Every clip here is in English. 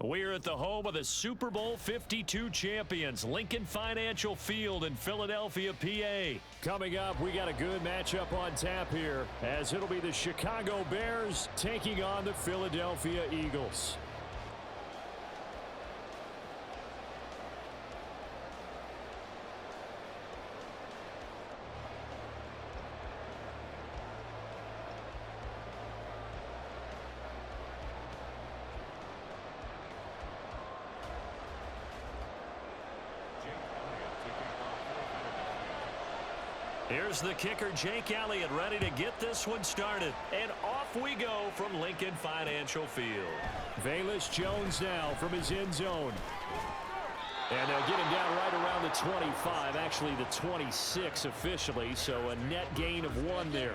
We're at the home of the Super Bowl 52 champions, Lincoln Financial Field in Philadelphia, PA. Coming up, we got a good matchup on tap here, as it'll be the Chicago Bears taking on the Philadelphia Eagles. Here's the kicker, Jake Elliott, ready to get this one started. And off we go from Lincoln Financial Field. Velus Jones now from his end zone. And they'll get him down right around the 25, actually the 26 officially, so a net gain of 1 there.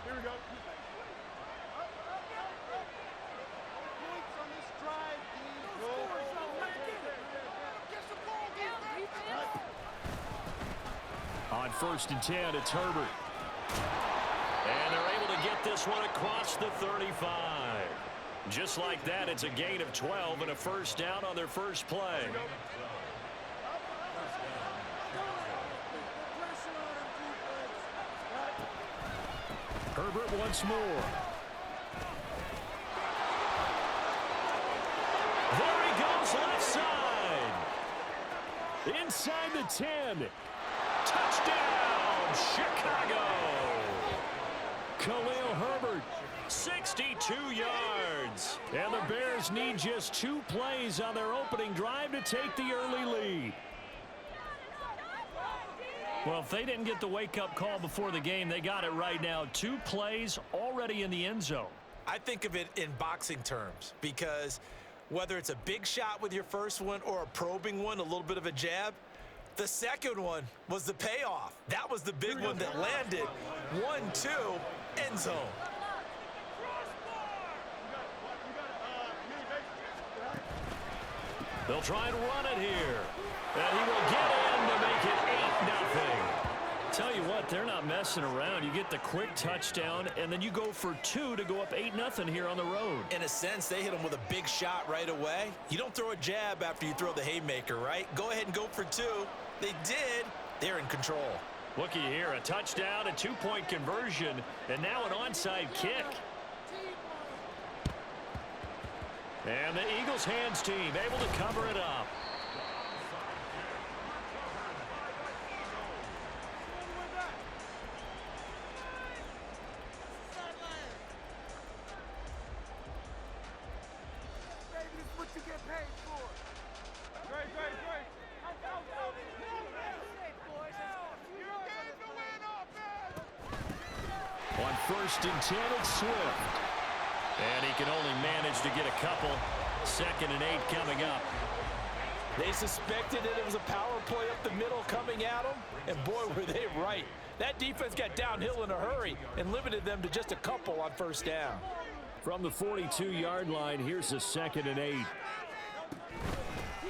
Here we go. On 1st and 10, it's Herbert. And they're able to get this one across the 35. Just like that, it's a gain of 12 and a first down on their first play. Herbert once more. There he goes, left side. Inside the 10. Touchdown, Chicago! Khalil Herbert, 62 yards. And the Bears need just 2 plays on their opening drive to take the early lead. Well, if they didn't get the wake-up call before the game, they got it right now. 2 plays already in the end zone. I think of it in boxing terms, because whether it's a big shot with your first one or a probing one, a little bit of a jab, the second one was the payoff. That was the big one that landed. 1-2, end zone. They'll try and run it here. And he will get in to make it 8-0. Tell you what, they're not messing around. You get the quick touchdown, and then you go for 2 to go up 8-0 here on the road. In a sense, they hit him with a big shot right away. You don't throw a jab after you throw the haymaker, right? Go ahead and go for 2. They did. They're in control. Looky here, a touchdown, a 2-point conversion, and now an onside kick. And the Eagles hands team able to cover it up. On 1st and 10, it's Swift. And he can only manage to get a couple. 2nd and 8 coming up. They suspected that it was a power play up the middle coming at them, and boy, were they right. That defense got downhill in a hurry and limited them to just a couple on 1st down. From the 42-yard line, here's a 2nd and 8.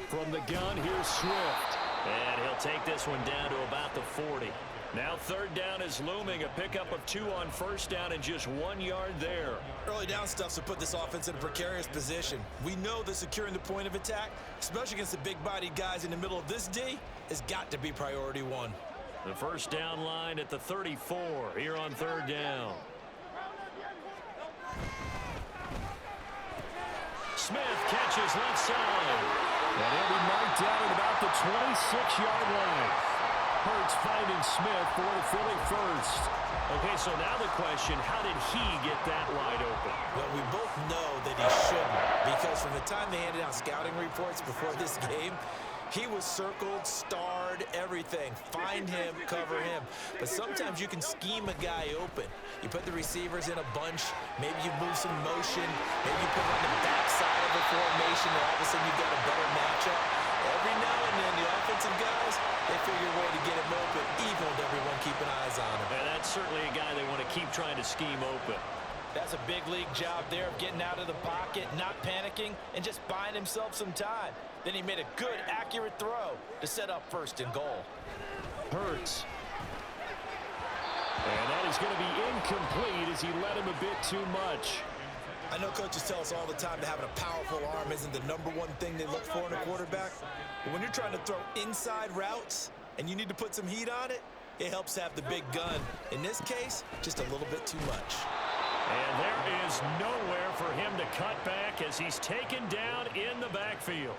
From the gun, here's Swift. And he'll take this one down to about the 40. Now 3rd down is looming, a pickup of 2 on 1st down and just 1 yard there. Early down stuff to put this offense in a precarious position. We know that securing the point of attack, especially against the big-bodied guys in the middle of this D, has got to be priority 1. The 1st down line at the 34 here on 3rd down. Smith catches left side. And he'll be marked down at about the 26-yard line. Hurts finding Smith for the Philly first. Okay, so now the question, how did he get that wide open? Well, we both know that he shouldn't, because from the time they handed out scouting reports before this game, he was circled, starred, everything. Find him, cover him. But sometimes you can scheme a guy open. You put the receivers in a bunch, maybe you move some motion, maybe you put him on the backside of the formation, and all of a sudden you've got a better matchup. Every now and then, the offensive guys, they figure a way to get him open, even with everyone keeping eyes on him. And that's certainly a guy they want to keep trying to scheme open. That's a big league job there of getting out of the pocket, not panicking, and just buying himself some time. Then he made a good, accurate throw to set up 1st and goal. Hurts. And that is going to be incomplete as he led him a bit too much. I know coaches tell us all the time that having a powerful arm isn't the #1 thing they look for in a quarterback. But when you're trying to throw inside routes and you need to put some heat on it, it helps have the big gun. In this case, just a little bit too much. And there is nowhere for him to cut back as he's taken down in the backfield.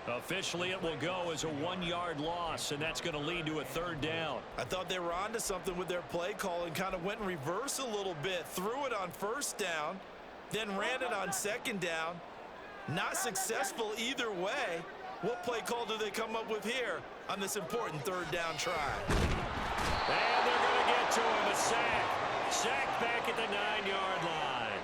Officially, it will go as a 1-yard loss, and that's going to lead to a 3rd down. I thought they were onto something with their play call and kind of went in reverse a little bit, threw it on 1st down, then ran it on 2nd down. Not successful either way. What play call do they come up with here on this important 3rd down try? And they're going to get to him, a sack. Sack back at the 9-yard line.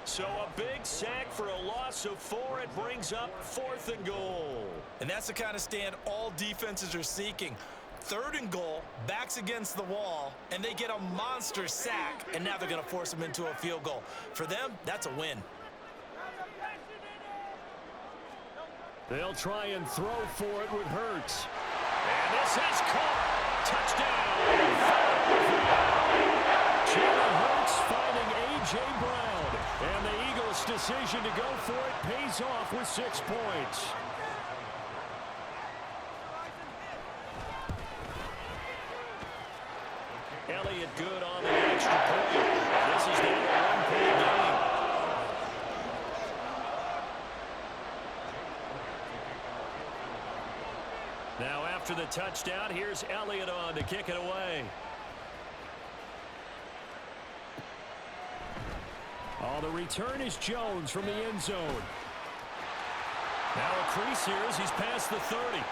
So a big sack for a loss of 4. It brings up 4th and goal. And that's the kind of stand all defenses are seeking. 3rd and goal, backs against the wall, and they get a monster sack, and now they're going to force them into a field goal. For them, that's a win. They'll try and throw for it with Hurts. And this is caught. Touchdown. Jalen Hurts finding A.J. Brown. And the Eagles' decision to go for it pays off with 6 points. Elliott good on the extra point. This is now a 1-point game. Now after the touchdown, here's Elliott on to kick it away. Oh, the return is Jones from the end zone. Now a crease here as he's past the 30.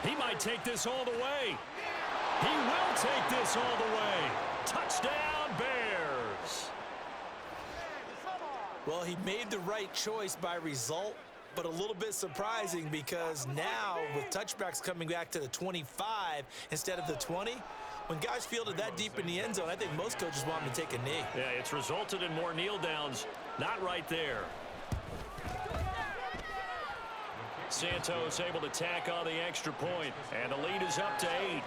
He might take this all the way. He will take this all the way. Touchdown, Bears. Well, he made the right choice by result, but a little bit surprising because now with touchbacks coming back to the 25 instead of the 20, when guys fielded that deep in the end zone, I think most coaches want him to take a knee. Yeah, it's resulted in more kneel downs. Not right there. Santos able to tack on the extra point, and the lead is up to 8.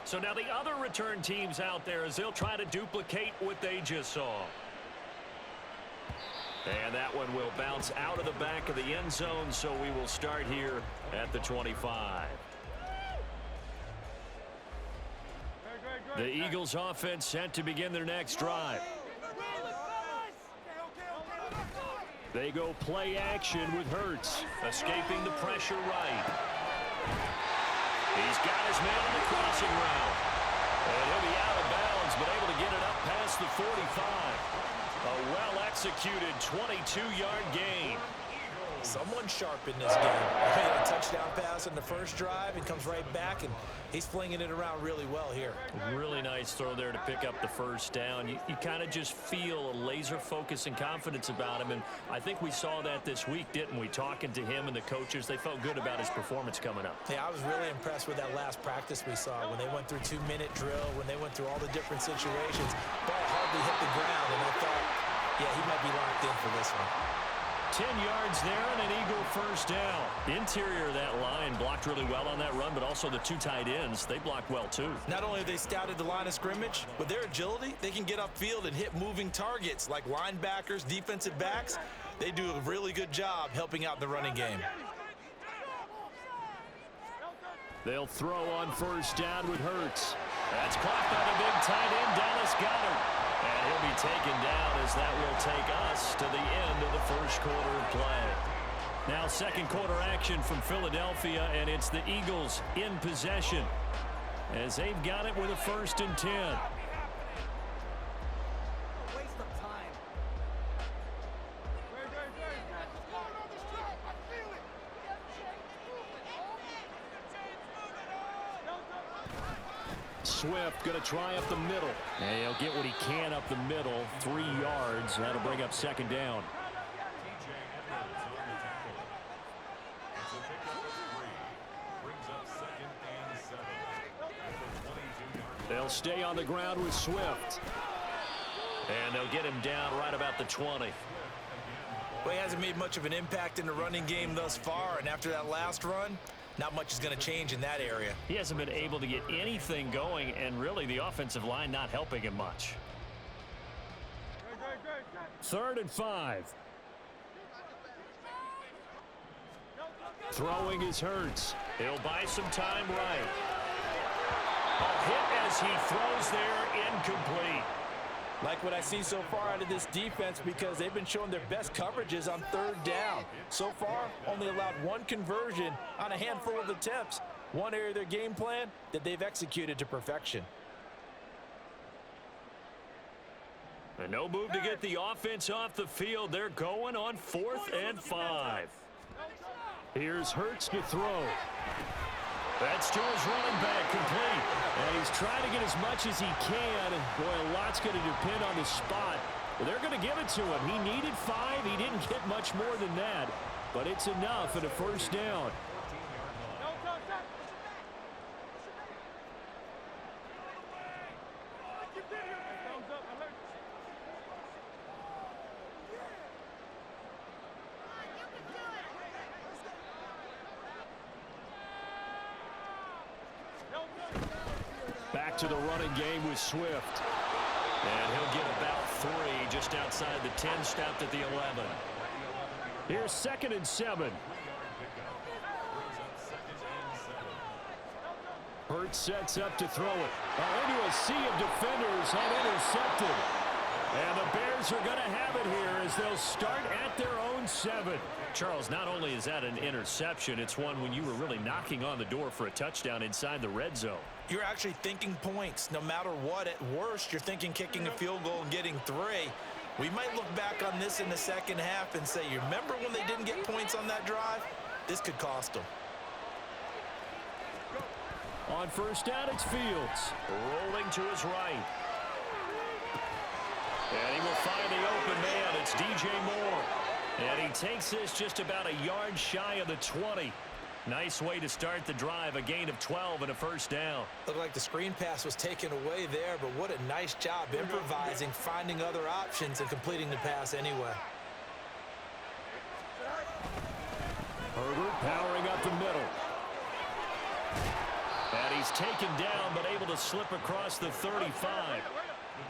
So now the other return teams out there as they'll try to duplicate what they just saw. And that one will bounce out of the back of the end zone, so we will start here at the 25. The Eagles offense set to begin their next drive. They go play action with Hurts, escaping the pressure right. He's got his man on the crossing route. And he'll be out of bounds, but able to get it up past the 45. A well-executed 22-yard gain. Someone sharp in this game. He had a touchdown pass in the first drive and comes right back, and he's flinging it around really well here. Really nice throw there to pick up the first down. You kind of just feel a laser focus and confidence about him, and I think we saw that this week, didn't we? Talking to him and the coaches, they felt good about his performance coming up. Yeah, I was really impressed with that last practice we saw when they went through 2-minute drill, when they went through all the different situations. Ball hardly hit the ground, and I thought, yeah, he might be locked in for this one. 10 yards there and an Eagle first down. Interior of that line blocked really well on that run, but also the 2 tight ends, they blocked well too. Not only have they scouted the line of scrimmage, with their agility, they can get upfield and hit moving targets like linebackers, defensive backs. They do a really good job helping out the running game. They'll throw on first down with Hurts. That's caught by the big tight end, Dallas Goedert. And he'll be taken down as that will take us to the end of the first quarter of play. Now second quarter action from Philadelphia, and it's the Eagles in possession as they've got it with a 1st and 10. Swift going to try up the middle. And he'll get what he can up the middle. 3 yards. That'll bring up 2nd down. They'll stay on the ground with Swift. get him down right about the 20. Well, he hasn't made much of an impact in the running game thus far, and after that last run, not much is going to change in that area. He hasn't been able to get anything going, and really the offensive line not helping him much. 3rd and 5. Throwing is Hurts. He'll buy some time right. A hit as he throws there, incomplete. Like what I see so far out of this defense, because they've been showing their best coverages on 3rd down. So far, only allowed 1 conversion on a handful of attempts. One area of their game plan that they've executed to perfection. And no move to get the offense off the field. They're going on 4th and 5. Here's Hurts to throw. That's to his running back, complete. And he's trying to get as much as he can. And boy, a lot's going to depend on the spot. Well, they're going to give it to him. He needed 5. He didn't get much more than that. But it's enough at a 1st down. Back to the running game with Swift. And he'll get about 3 just outside the 10, stopped at the 11. Here's 2nd and 7. Hurts sets up to throw it. Into a sea of defenders and intercepted. And the Bears are going to have it here as they'll start at their own 7. Charles, not only is that an interception, it's one when you were really knocking on the door for a touchdown inside the red zone. You're actually thinking points. No matter what, at worst, you're thinking kicking a field goal and getting 3. We might look back on this in the second half and say, you remember when they didn't get points on that drive? This could cost them. On 1st down, it's Fields. Rolling to his right. And he will find the open man. It's DJ Moore. And he takes this just about a yard shy of the 20. Nice way to start the drive. A gain of 12 and a 1st down. Looked like the screen pass was taken away there, but what a nice job improvising, finding other options, and completing the pass anyway. Herbert powering up the middle. And he's taken down, but able to slip across the 35.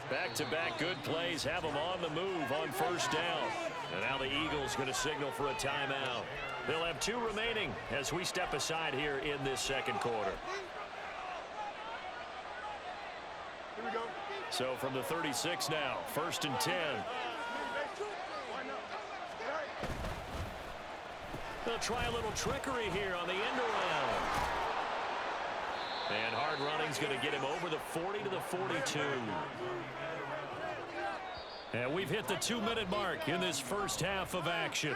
Back-to-back good plays have him on the move on 1st down. And now the Eagles going to signal for a timeout. They'll have 2 remaining as we step aside here in this 2nd quarter. Here we go. So from the 36 now, 1st and 10. They'll try a little trickery here on the end around. And hard running's going to get him over the 40 to the 42. And we've hit the 2-minute mark in this first half of action.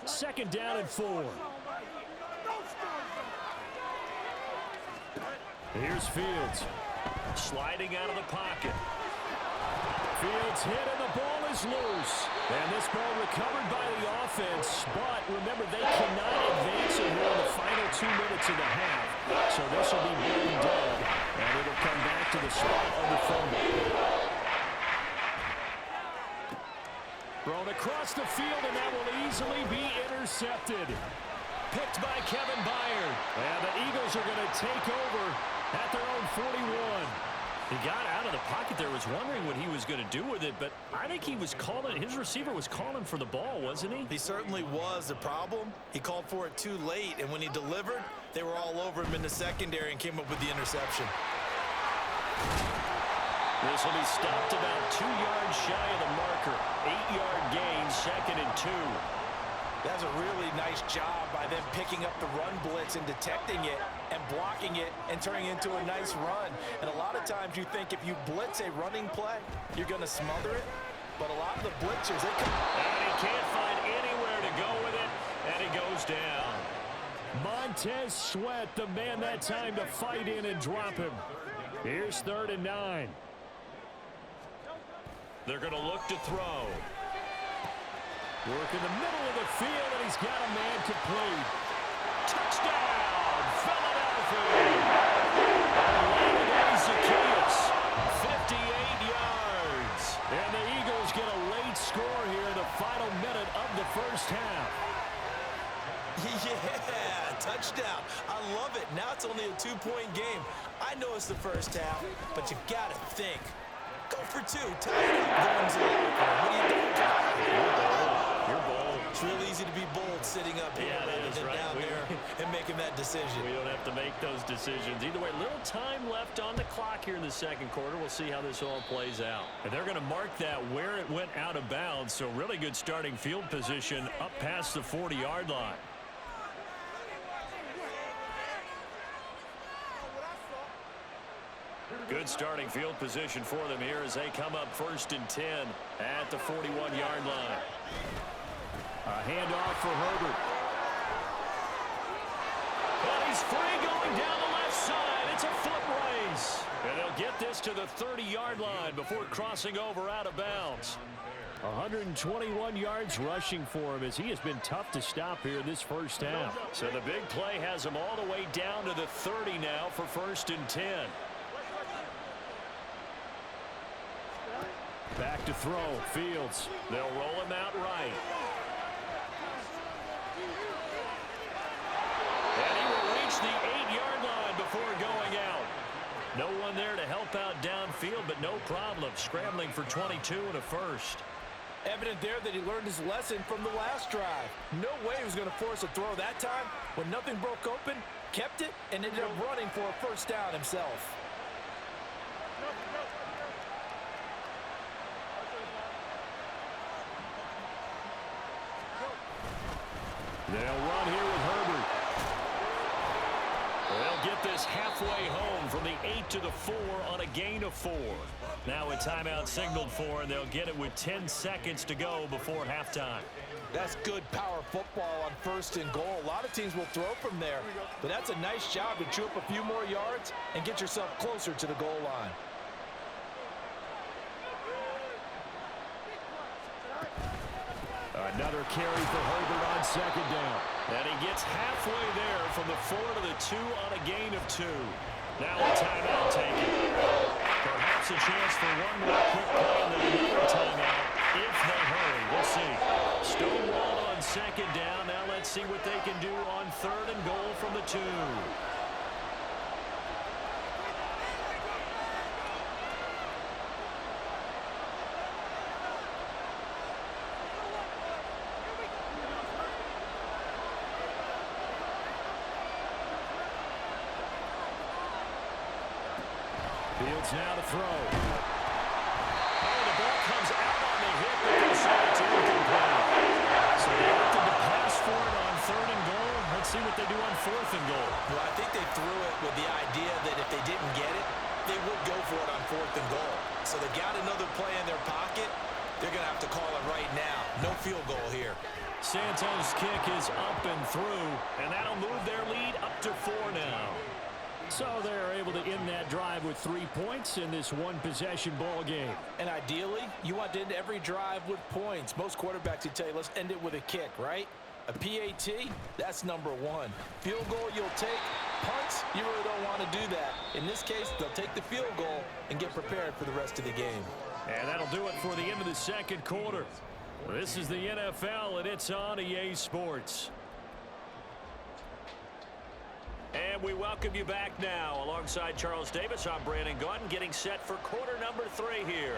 2nd down and 4. Here's Fields. Sliding out of the pocket. Fields hit and the ball is loose. And this ball recovered by the offense. But remember, they cannot advance it here in the final 2 minutes of the half. So this will be blown dead. And it'll come back to the spot of the fumble. Thrown across the field, and that will easily be intercepted. Picked by Kevin Byard. And the Eagles are going to take over at their own 41. He got out of the pocket there, was wondering what he was going to do with it, but I think he was calling, his receiver was calling for the ball, wasn't he? He certainly was. The problem, he called for it too late, and when he delivered, they were all over him in the secondary and came up with the interception. This will be stopped about 2 yards shy of the marker. 8-yard gain, 2nd and 2. That's a really nice job by them picking up the run blitz and detecting it and blocking it and turning it into a nice run. And a lot of times you think if you blitz a running play, you're going to smother it. But a lot of the blitzers, they come. And he can't find anywhere to go with it, and he goes down. Montez Sweat, the man that time to fight in and drop him. Here's 3rd and 9. They're going to look to throw. Work in the middle of the field, and he's got a man complete. Touchdown, Philadelphia! Zacchaeus, 50 a 2-point game. I know it's the first half, but you got to think. Go for 2. Tie it up. Going to the locker room. What are you doing, Kyle? You're bold. It's real easy to be bold sitting up here rather than down there and making that decision. We don't have to make those decisions. Either way, little time left on the clock here in the second quarter. We'll see how this all plays out. And they're going to mark that where it went out of bounds. So really good starting field position up past the 40-yard line. Good starting field position for them here as they come up 1st and 10 at the 41-yard line. A handoff for Herbert. And he's free going down the left side. It's a foot race. And they'll get this to the 30-yard line before crossing over out of bounds. 121 yards rushing for him as he has been tough to stop here in this first half. So the big play has him all the way down to the 30 now for 1st and 10. Back to throw. Fields. They'll roll him out right. And he will reach the 8-yard line before going out. No one there to help out downfield, but no problem. Scrambling for 22 and a first. Evident there that he learned his lesson from the last drive. No way he was going to force a throw that time. When nothing broke open, kept it, and ended up running for a first down himself. They'll run here with Herbert. They'll get this halfway home from the 8 to the 4 on a gain of 4. Now a timeout signaled for, and they'll get it with 10 seconds to go before halftime. That's good power football on 1st and goal. A lot of teams will throw from there, but that's a nice job to chew up a few more yards and get yourself closer to the goal line. Another carry for Herbert on 2nd down. And he gets halfway there from the 4 to the 2 on a gain of 2. Now a timeout taken. Perhaps a chance for one more quick play and then another timeout if they hurry. We'll see. Stonewalled on 2nd down. Now let's see what they can do on 3rd and goal from the 2. Fields now to throw. Oh, the ball comes out on the hip, but they say it's incomplete. So they opted to pass for it on 3rd and goal. Let's see what they do on 4th and goal. Well, I think they threw it with the idea that if they didn't get it, they would go for it on 4th and goal. So they got another play in their pocket. They're going to have to call it right now. No field goal here. Santos' kick is up and through, and that'll move their lead up to 4 now. So they're able to end that drive with 3 points in this one-possession ball game. And ideally, you want to end every drive with points. Most quarterbacks would tell you, let's end it with a kick, right? A PAT, that's number 1. Field goal you'll take. Punts, you really don't want to do that. In this case, they'll take the field goal and get prepared for the rest of the game. And that'll do it for the end of the second quarter. This is the NFL, and it's on EA Sports. And we welcome you back now. Alongside Charles Davis, I'm Brandon Gaudin, getting set for quarter number 3 here.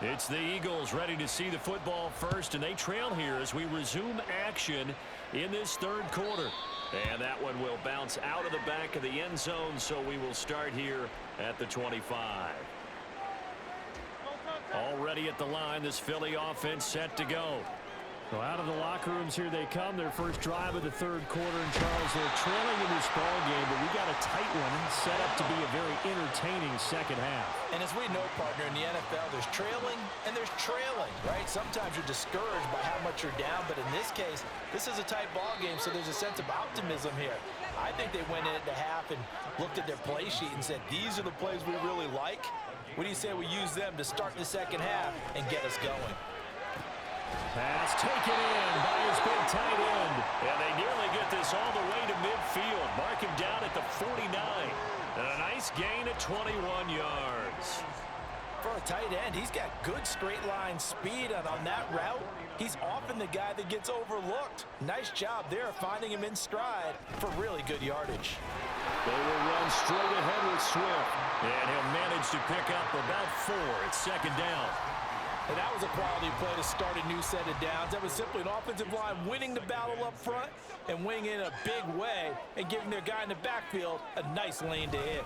It's the Eagles ready to see the football first, and they trail here as we resume action in this 3rd quarter. And that one will bounce out of the back of the end zone, so we will start here at the 25. Already at the line, this Philly offense set to go. So out of the locker rooms here they come. Their first drive of the 3rd quarter. And Charles, they're trailing in this ball game, but we got a tight one set up to be a very entertaining second half. And as we know, partner, in the NFL, there's trailing and there's trailing, right? Sometimes you're discouraged by how much you're down, but in this case, this is a tight ball game, so there's a sense of optimism here. I think they went in at the half and looked at their play sheet and said, these are the plays we really like. What do you say we use them to start the second half and get us going? Pass taken in by his big tight end. And they nearly get this all the way to midfield. Mark him down at the 49. And a nice gain at 21 yards. For a tight end, he's got good straight line speed, and on that route, he's often the guy that gets overlooked. Nice job there finding him in stride for really good yardage. They will run straight ahead with Swift, and he'll manage to pick up about 4 at second down. And that was a quality play to start a new set of downs. That was simply an offensive line winning the battle up front and winning in a big way and giving their guy in the backfield a nice lane to hit.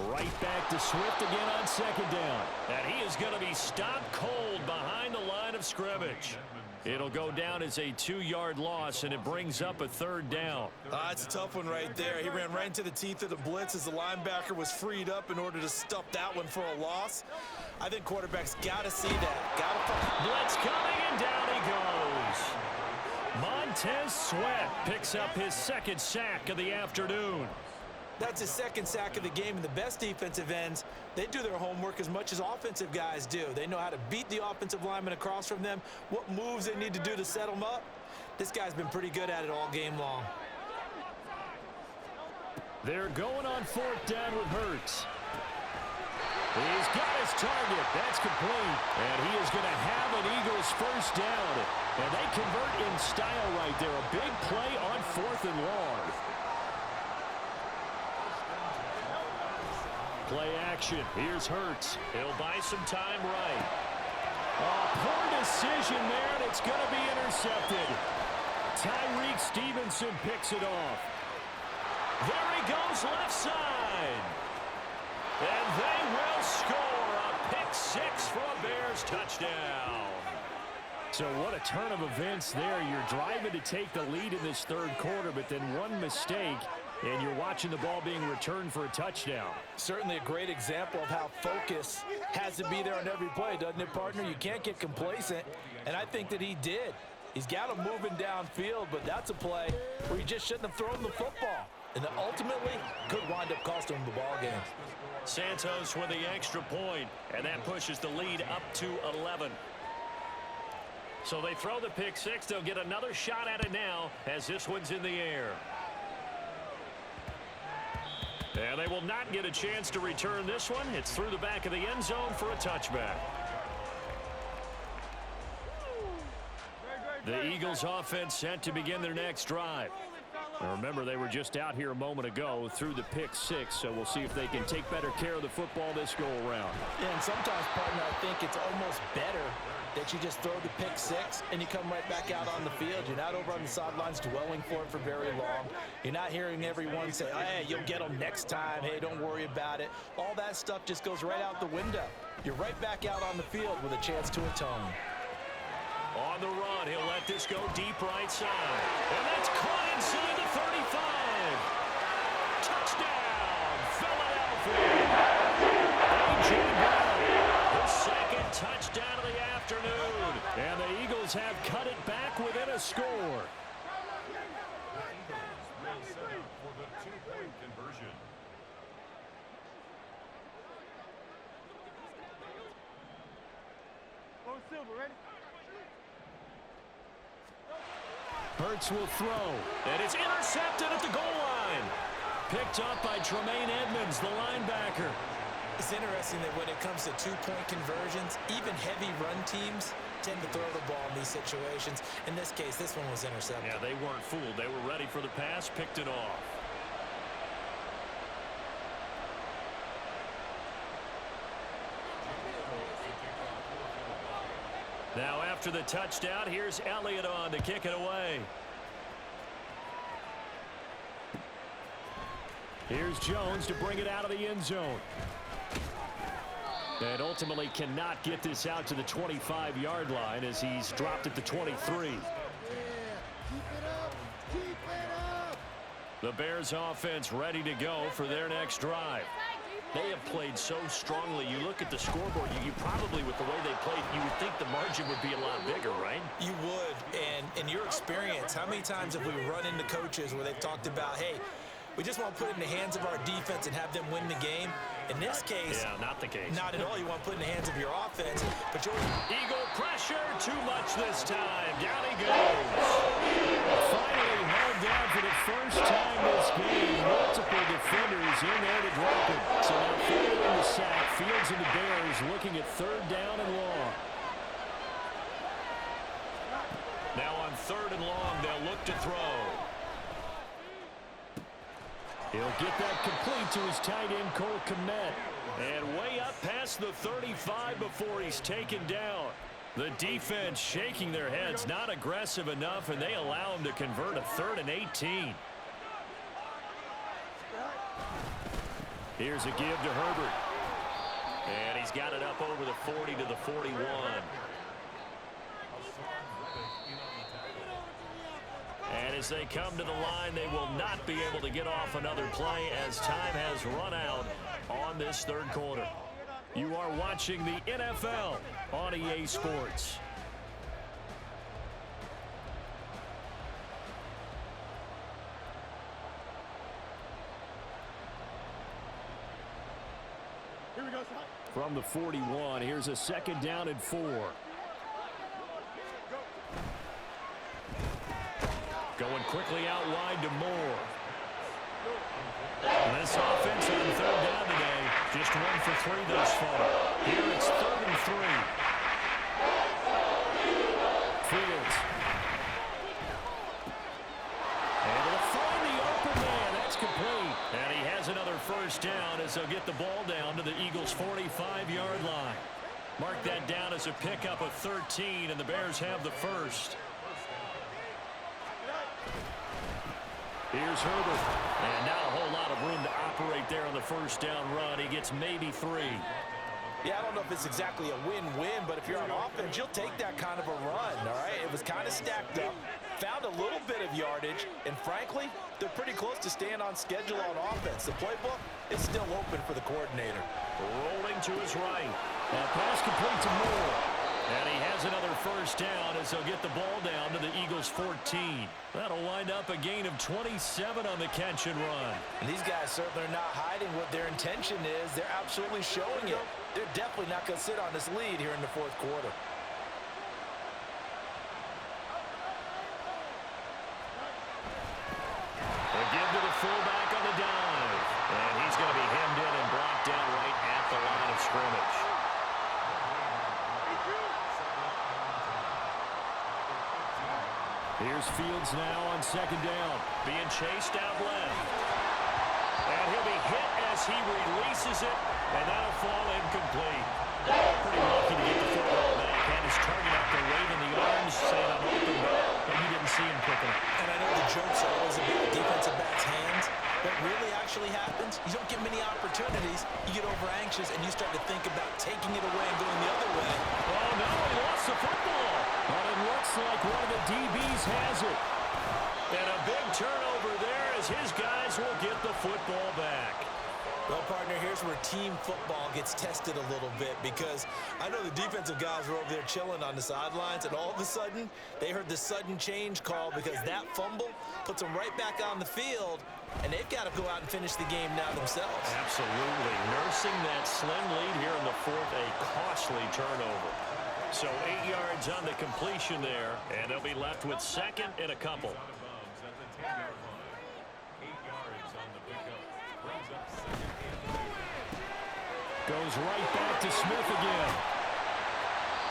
Right back to Swift again on second down. And he is going to be stopped cold behind the line of scrimmage. It'll go down as a 2-yard loss, and it brings up a third down. It's a tough one right there. He ran right into the teeth of the blitz as the linebacker was freed up in order to stuff that one for a loss. I think quarterbacks got to see that. Blitz coming, and down he goes. Montez Sweat picks up his second sack of the afternoon. That's his second sack of the game, and the best defensive ends, they do their homework as much as offensive guys do. They know how to beat the offensive lineman across from them, what moves they need to do to set them up. This guy's been pretty good at it all game long. They're going on 4th down with Hurts. He's got his target. That's complete. And he is going to have an Eagles first down. And they convert in style right there. A big play on 4th and long. Play action. Here's Hurts. He'll buy some time right. Poor decision there, and it's going to be intercepted. Tyreek Stevenson picks it off. There he goes left side. And they will score a pick 6 for a Bears touchdown. So what a turn of events there. You're driving to take the lead in this third quarter, but then one mistake, and you're watching the ball being returned for a touchdown. Certainly a great example of how focus has to be there on every play, doesn't it, partner? You can't get complacent, and I think that he did. He's got him moving downfield, but that's a play where he just shouldn't have thrown the football. And that ultimately could wind up costing him the ball game. Santos with the extra point, and that pushes the lead up to 11. So they throw the pick 6. They'll get another shot at it now as this one's in the air. And they will not get a chance to return this one. It's through the back of the end zone for a touchback. The Eagles offense set to begin their next drive. Now remember, they were just out here a moment ago through the pick 6, so we'll see if they can take better care of the football this go around. Yeah, and sometimes, partner, I think it's almost better that you just throw the pick 6 and you come right back out on the field. You're not over on the sidelines dwelling for it for very long. You're not hearing everyone say, hey, you'll get them next time. Hey, don't worry about it. All that stuff just goes right out the window. You're right back out on the field with a chance to atone. On the run, he'll let this go deep right side. And that's caught inside the 35. Touchdown, Philadelphia. A.J. Brown, his second touchdown of the afternoon. And the Eagles have cut it back within a score. For the 2-point conversion. Oh, Silver, ready? Hurts will throw, and it's intercepted at the goal line. Picked up by Tremaine Edmonds, the linebacker. It's interesting that when it comes to 2-point conversions, even heavy run teams tend to throw the ball in these situations. In this case, this one was intercepted. Yeah, they weren't fooled. They were ready for the pass, picked it off. Now after the touchdown, here's Elliott on to kick it away. Here's Jones to bring it out of the end zone. And ultimately cannot get this out to the 25-yard line as he's dropped at the 23. The Bears offense ready to go for their next drive. They have played so strongly. You look at the scoreboard, you probably, with the way they played, you would think the margin would be a lot bigger, right? You would. And in your experience, how many times have we run into coaches where they've talked about, hey, we just want to put it in the hands of our defense and have them win the game? In this case, yeah, not the case. Not at all. You want to put it in the hands of your offense. But Eagle pressure, too much this time. Down he goes. Finally held down for the first time this game. Multiple defenders in there to drop it. So now following the sack, Fields and the Bears looking at 3rd down and long. Now on 3rd and long, they'll look to throw. He'll get that complete to his tight end, Cole Kmet. And way up past the 35 before he's taken down. The defense shaking their heads, not aggressive enough, and they allow him to convert a 3rd and 18. Here's a give to Herbert. And he's got it up over the 40 to the 41. And as they come to the line, they will not be able to get off another play as time has run out on this 3rd quarter. You are watching the NFL on EA Sports. Here we go, son. From the 41, here's a 2nd down and 4. Going quickly out wide to Moore. This offense on 3rd down today, just 1 for 3 thus far. Here it's 3rd and 3. Fields. Able to find the open man. That's complete. And he has another 1st down as they'll get the ball down to the Eagles' 45-yard line. Mark that down as a pickup of 13, and the Bears have the 1st. Here's Herbert. And not a whole lot of room to operate there on the 1st down run. He gets maybe 3. Yeah, I don't know if it's exactly a win-win, but if you're on offense, you'll take that kind of a run, all right? It was kind of stacked up, found a little bit of yardage, and frankly, they're pretty close to staying on schedule on offense. The playbook is still open for the coordinator. Rolling to his right. Now pass complete to Moore. And he has another 1st down as they'll get the ball down to the Eagles' 14. That'll wind up a gain of 27 on the catch and run. And these guys certainly are not hiding what their intention is. They're absolutely showing it. They're definitely not going to sit on this lead here in the 4th quarter. A give to the fullback on the dive. And he's going to be hemmed in and brought down right at the line of scrimmage. Here's Fields now on 2nd down. Being chased out left. And he'll be hit as he releases it. And that'll fall incomplete. Pretty lucky to get the football back. Had his target out there waving the arms, saying I'm open, but he didn't see him quick enough. And I know the jokes are always about defensive backs' hands. What really actually happens, you don't get many opportunities. You get over anxious, and you start to think about taking it away and going the other way. Oh, no, he lost the football. But it looks like one of the DBs has it. And a big turnover there as his guys will get the football back. Well, partner, here's where team football gets tested a little bit, because I know the defensive guys were over there chilling on the sidelines, and all of a sudden, they heard the sudden change call because that fumble puts them right back on the field, and they've got to go out and finish the game now themselves. Absolutely. Nursing that slim lead here in the 4th, a costly turnover. So 8 yards on the completion there, and they'll be left with 2nd and a couple. Goes right back to Smith again.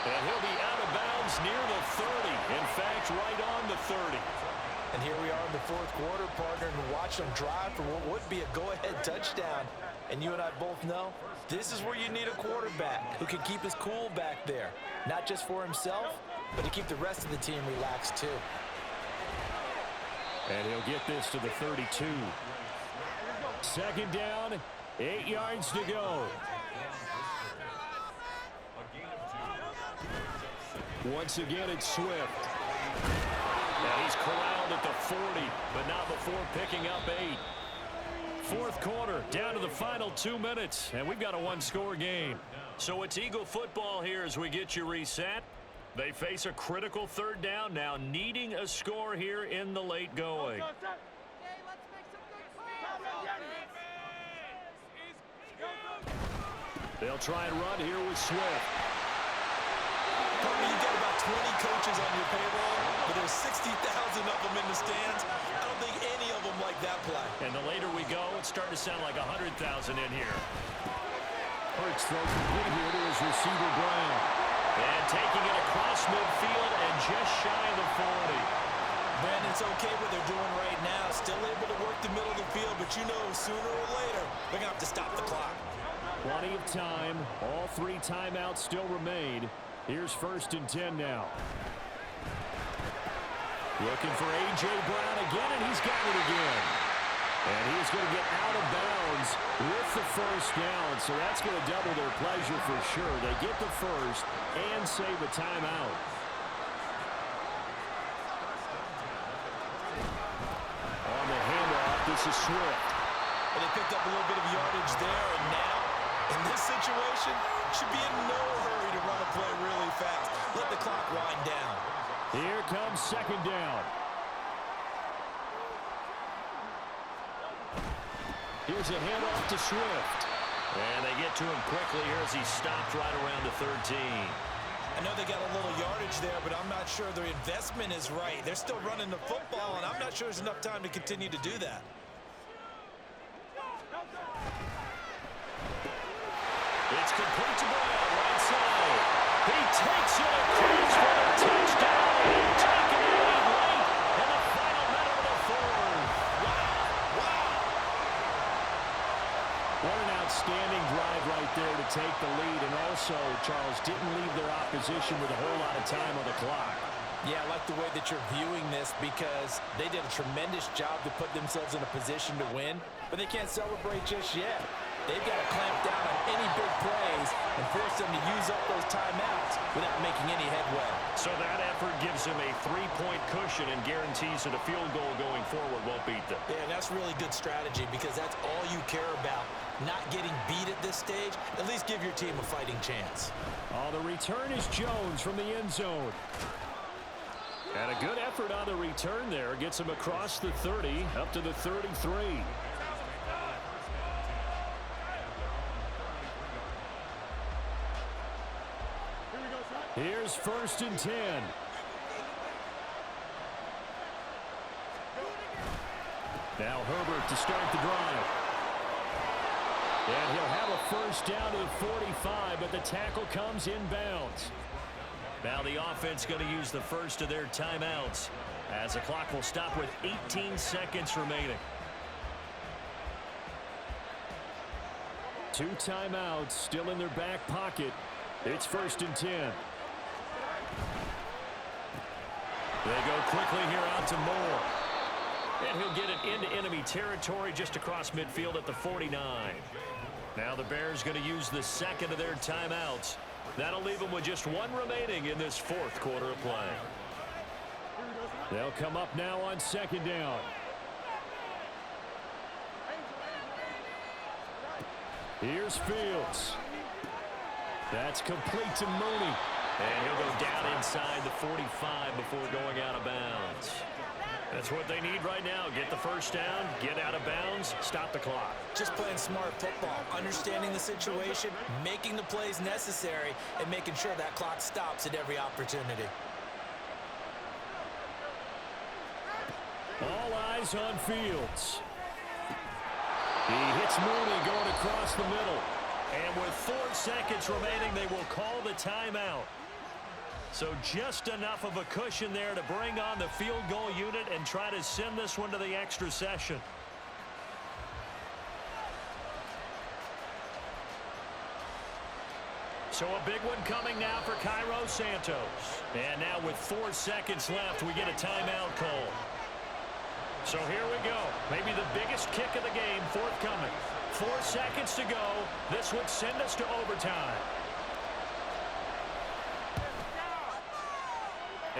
And he'll be out of bounds near the 30. In fact, right on the 30. And here we are in the 4th quarter, partner, and watch them drive for what would be a go-ahead touchdown. And you and I both know this is where you need a quarterback who can keep his cool back there. Not just for himself, but to keep the rest of the team relaxed too. And he'll get this to the 32. 2nd down, 8 yards to go. Once again, it's Swift. And he's corralled at the 40, but not before picking up 8. 4th quarter, down to the final 2 minutes, and we've got a 1-score game. So it's Eagle football here as we get you reset. They face a critical 3rd down now, needing a score here in the late going. They'll try and run here with Swift. You've got about 20 coaches on your payroll, but there's 60,000 of them in the stands. I don't think any of them like that play. And the later we go, it's starting to sound like 100,000 in here. Herbert's throw complete here to his receiver, Brown. And taking it across midfield and just shy of the 40. Brandon, it's okay what they're doing right now. Still able to work the middle of the field, but you know sooner or later they're going to have to stop the clock. Plenty of time. All 3 timeouts still remain. Here's 1st and 10 now. Looking for A.J. Brown again, and he's got it again. And he's going to get out of bounds with the 1st down, so that's going to double their pleasure for sure. They get the 1st and save a timeout. On the handoff, this is Swift. And they picked up a little bit of yardage there, and now, in this situation, should be in no hurry to run a play really fast. Let the clock wind down. Here comes 2nd down. Here's a handoff to Swift. And they get to him quickly here as he stopped right around the 13. I know they got a little yardage there, but I'm not sure their investment is right. They're still running the football, and I'm not sure there's enough time to continue to do that. It's complete to Brown, right side. He takes it across for a touchdown. They've taken the lead late in the final minute of the 4th. Wow. What an outstanding drive right there to take the lead. And also, Charles, didn't leave their opposition with a whole lot of time on the clock. Yeah, I like the way that you're viewing this because they did a tremendous job to put themselves in a position to win, but they can't celebrate just yet. They've got to clamp down on any big plays and force them to use up those timeouts without making any headway. So that effort gives them a 3-point cushion and guarantees that a field goal going forward won't beat them. Yeah, and that's really good strategy because that's all you care about. Not getting beat at this stage, at least give your team a fighting chance. Oh, the return is Jones from the end zone. And a good effort on the return there. Gets him across the 30, up to the 33. Here's 1st and 10. Now Herbert to start the drive. And he'll have a 1st down to the 45, but the tackle comes inbounds. Now the offense going to use the first of their timeouts as the clock will stop with 18 seconds remaining. 2 timeouts still in their back pocket. It's 1st and 10. They go quickly here out to Moore. And he'll get it into enemy territory just across midfield at the 49. Now the Bears going to use the 2nd of their timeouts. That'll leave them with just 1 remaining in this 4th quarter of play. They'll come up now on 2nd down. Here's Fields. That's complete to Mooney. And he'll go down inside the 45 before going out of bounds. That's what they need right now. Get the 1st down, get out of bounds, stop the clock. Just playing smart football, understanding the situation, making the plays necessary, and making sure that clock stops at every opportunity. All eyes on Fields. He hits Mooney going across the middle. And with 4 seconds remaining, they will call the timeout. So just enough of a cushion there to bring on the field goal unit and try to send this one to the extra session. So a big one coming now for Cairo Santos. And now with 4 seconds left, we get a timeout call. So here we go. Maybe the biggest kick of the game forthcoming. 4 seconds to go. This would send us to overtime.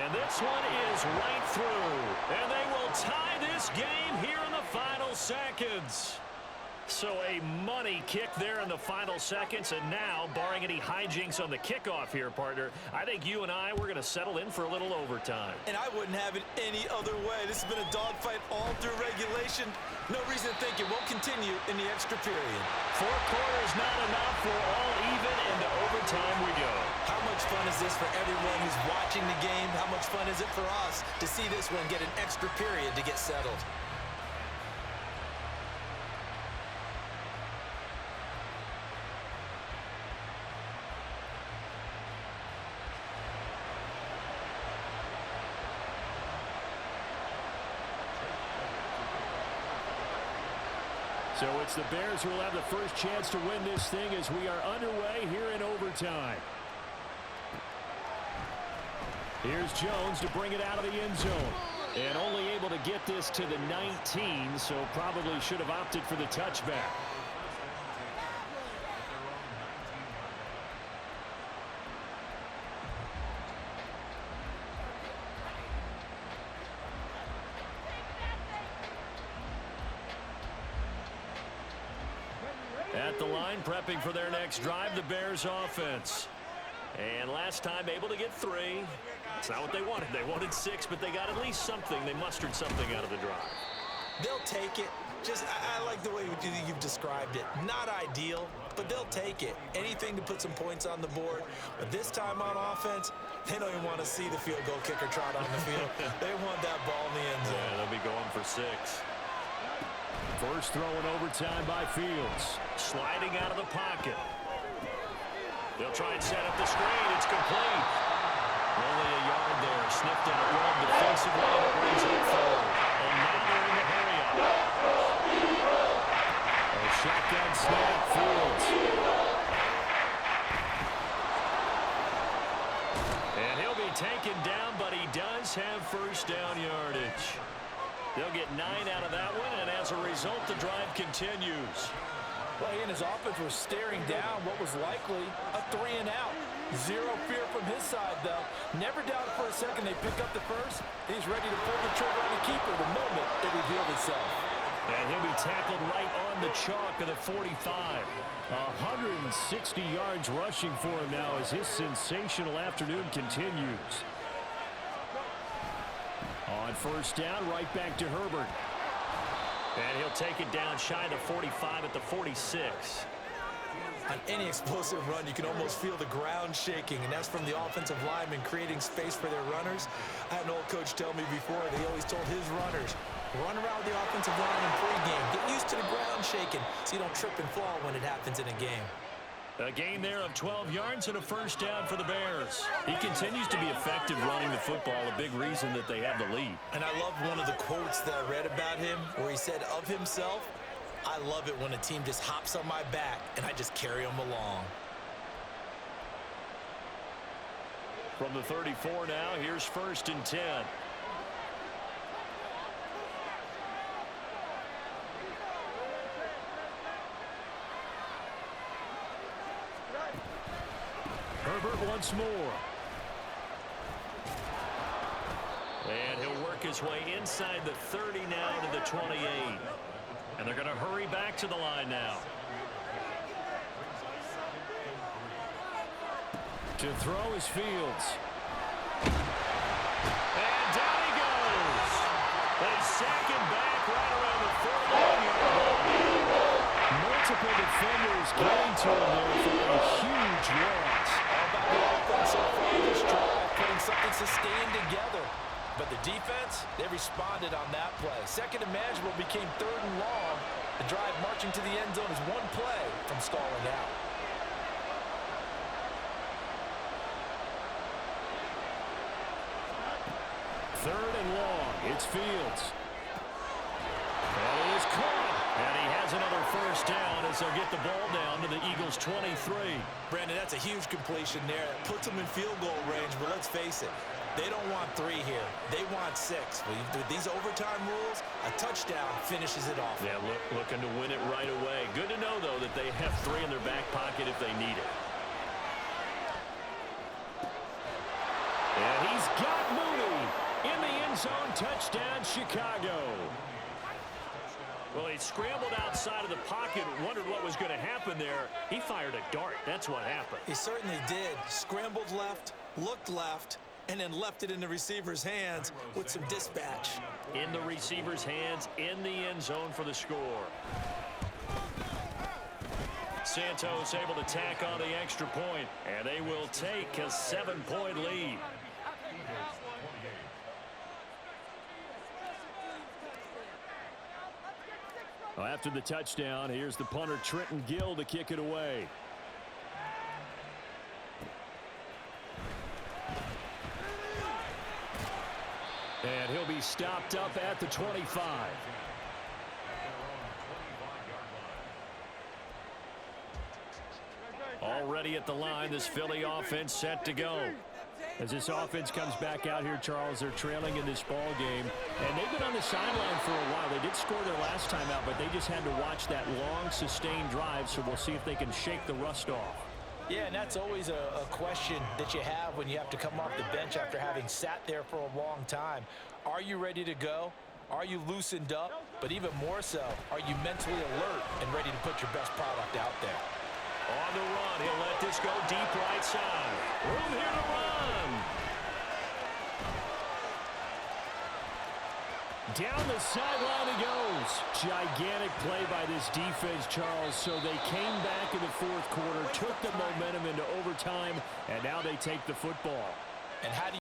And this one is right through. And they will tie this game here in the final seconds. So a money kick there in the final seconds. And now, barring any hijinks on the kickoff here, partner, I think you and I, we're going to settle in for a little overtime. And I wouldn't have it any other way. This has been a dogfight all through regulation. No reason to think it won't continue in the extra period. 4 quarters not enough. We're all even, into overtime we go. How much fun is this for everyone who's watching the game? How much fun is it for us to see this one get an extra period to get settled? So it's the Bears who will have the first chance to win this thing as we are underway here in overtime. Here's Jones to bring it out of the end zone. And only able to get this to the 19, so probably should have opted for the touchback. At the line, prepping for their next drive, the Bears offense. And last time able to get 3. It's not what they wanted. They wanted 6, but they got at least something. They mustered something out of the drive. They'll take it. I like the way you've described it. Not ideal, but they'll take it. Anything to put some points on the board. But this time on offense, they don't even want to see the field goal kicker trot on the field. They want that ball in the end zone. Yeah, they'll be going for 6. First throw in overtime by Fields. Sliding out of the pocket. They'll try and set up the screen. It's complete. Only a yard there. Sniffed out well defensively, and it brings it forward. And now they're in the hurry-up. A shotgun snap, Fields. And he'll be taken down, but he does have first down yardage. They'll get 9 out of that one, and as a result, the drive continues. Well, he and his offense were staring down what was likely a 3-and-out. Zero fear from his side, though. Never doubted for a second they pick up the first. He's ready to pull the trigger on the keeper the moment it revealed itself. And he'll be tackled right on the chalk of the 45. 160 yards rushing for him now as his sensational afternoon continues. On first down, right back to Herbert. And he'll take it down shy of the 45 at the 46. On any explosive run, you can almost feel the ground shaking, and that's from the offensive linemen creating space for their runners. I had an old coach tell me before that he always told his runners, run around the offensive line in pregame. Get used to the ground shaking so you don't trip and fall when it happens in a game. A gain there of 12 yards and a first down for the Bears. He continues to be effective running the football, a big reason that they have the lead. And I love one of the quotes that I read about him where he said of himself, I love it when a team just hops on my back and I just carry them along. From the 34 now, here's first and 10. Herbert once more. And he'll work his way inside the 30 now to the 28. And they're going to hurry back to the line now. To throw is Fields. And down he goes. They sack him back right around the 41-yard line. Multiple defenders getting to him there for a huge loss. All about the offense so far this drive, putting something sustained together. But the defense, they responded on that play. Second and manageable became 3rd and long. The drive marching to the end zone is one play from stalling out. Third and long. It's Fields. And it is caught. And he has another first down as they'll get the ball down to the Eagles' 23. Brandon, that's a huge completion there. That puts them in field goal range, but let's face it. They don't want 3 here. They want 6. With these overtime rules, a touchdown finishes it off. Yeah, looking to win it right away. Good to know, though, that they have 3 in their back pocket if they need it. And he's got Mooney in the end zone. Touchdown, Chicago. Well, he scrambled outside of the pocket, wondered what was going to happen there. He fired a dart. That's what happened. He certainly did. Scrambled left, looked left, and then left it in the receiver's hands with some dispatch. In the receiver's hands, in the end zone for the score. Santos able to tack on the extra point, and they will take a 7-point lead. Well, after the touchdown, here's the punter Trenton Gill to kick it away. And he'll be stopped up at the 25. Already at the line, this Philly offense set to go. As this offense comes back out here, Charles, they're trailing in this ball game. And they've been on the sideline for a while. They did score their last time out, but they just had to watch that long, sustained drive. So we'll see if they can shake the rust off. Yeah, and that's always a question that you have when you have to come off the bench after having sat there for a long time. Are you ready to go? Are you loosened up? But even more so, are you mentally alert and ready to put your best product out there? On the run, he'll let this go deep right side. Room here to run. Down the sideline he goes. Gigantic play by this defense, Charles. So they came back in the fourth quarter, took the momentum into overtime, and now they take the football. And how do